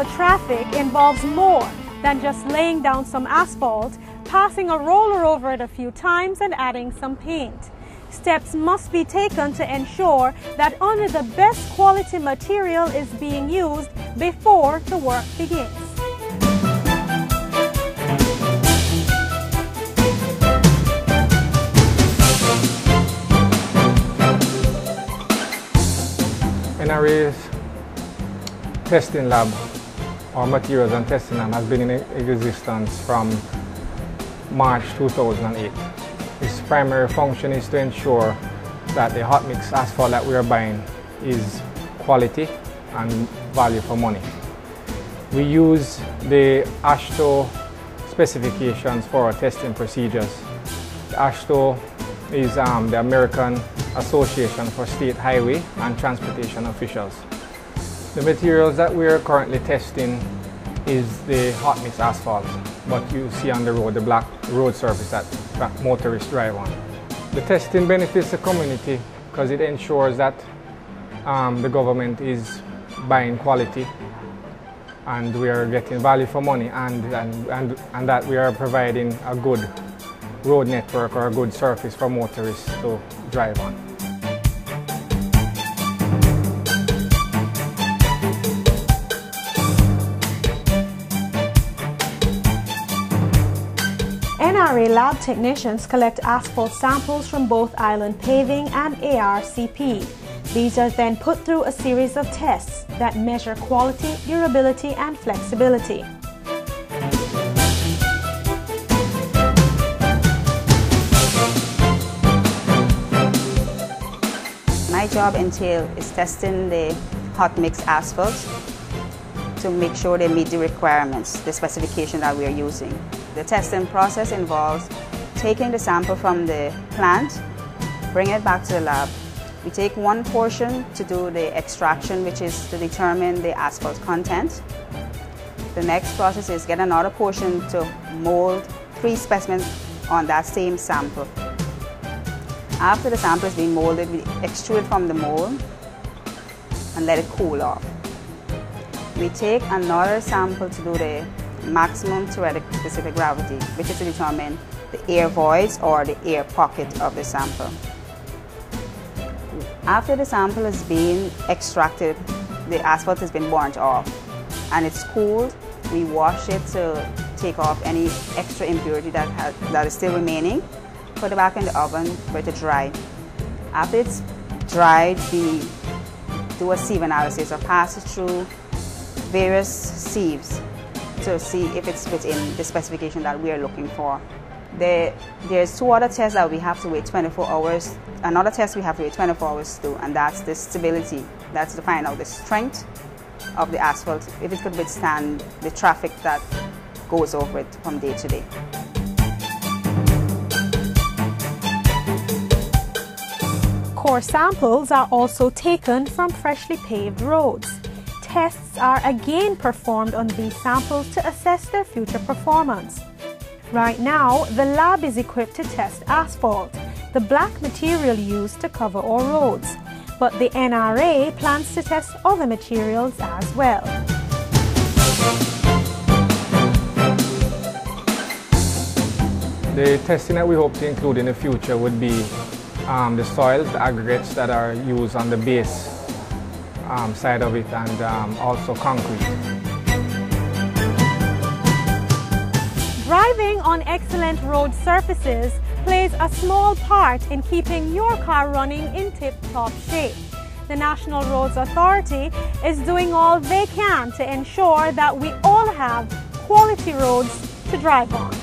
for traffic involves more than just laying down some asphalt, passing a roller over it a few times and adding some paint. Steps must be taken to ensure that only the best quality material is being used before the work begins. NRA's Testing Lab, or Materials and Testing Lab, has been in existence from March 2008. Its primary function is to ensure that the hot mix asphalt that we are buying is quality and value for money. We use the AASHTO specifications for our testing procedures. The AASHTO is the American Association for State Highway and Transportation Officials. The materials that we are currently testing is the hot mix asphalt, what you see on the road, the black road surface that motorists drive on. The testing benefits the community because it ensures that the government is buying quality and we are getting value for money and that we are providing a good road network or a good surface for motorists to drive on. NRA lab technicians collect asphalt samples from both Island Paving and ARCP. These are then put through a series of tests that measure quality, durability, and flexibility. My job entails testing the hot mix asphalt to make sure they meet the requirements, the specification that we are using. The testing process involves taking the sample from the plant, bring it back to the lab. We take one portion to do the extraction, which is to determine the asphalt content. The next process is get another portion to mold 3 specimens on that same sample. After the sample has been molded, we extrude from the mold and let it cool off. We take another sample to do the maximum theoretical specific gravity, which is to determine the air voids or the air pocket of the sample. After the sample has been extracted, the asphalt has been burnt off and it's cooled. We wash it to take off any extra impurity that is still remaining. Put it back in the oven for it to dry. After it's dried, we do a sieve analysis or pass it through various sieves to see if it's within the specification that we are looking for. There's 2 other tests that we have to wait 24 hours. Another test we have to wait 24 hours to do, and that's the stability. That's to find out the strength of the asphalt, if it could withstand the traffic that goes over it from day to day. Core samples are also taken from freshly paved roads. Tests are again performed on these samples to assess their future performance. Right now, the lab is equipped to test asphalt, the black material used to cover our roads. But the NRA plans to test other materials as well. The testing that we hope to include in the future would be the soils, the aggregates that are used on the base side of it, and also concrete. Driving on excellent road surfaces plays a small part in keeping your car running in tip-top shape. The National Roads Authority is doing all they can to ensure that we all have quality roads to drive on.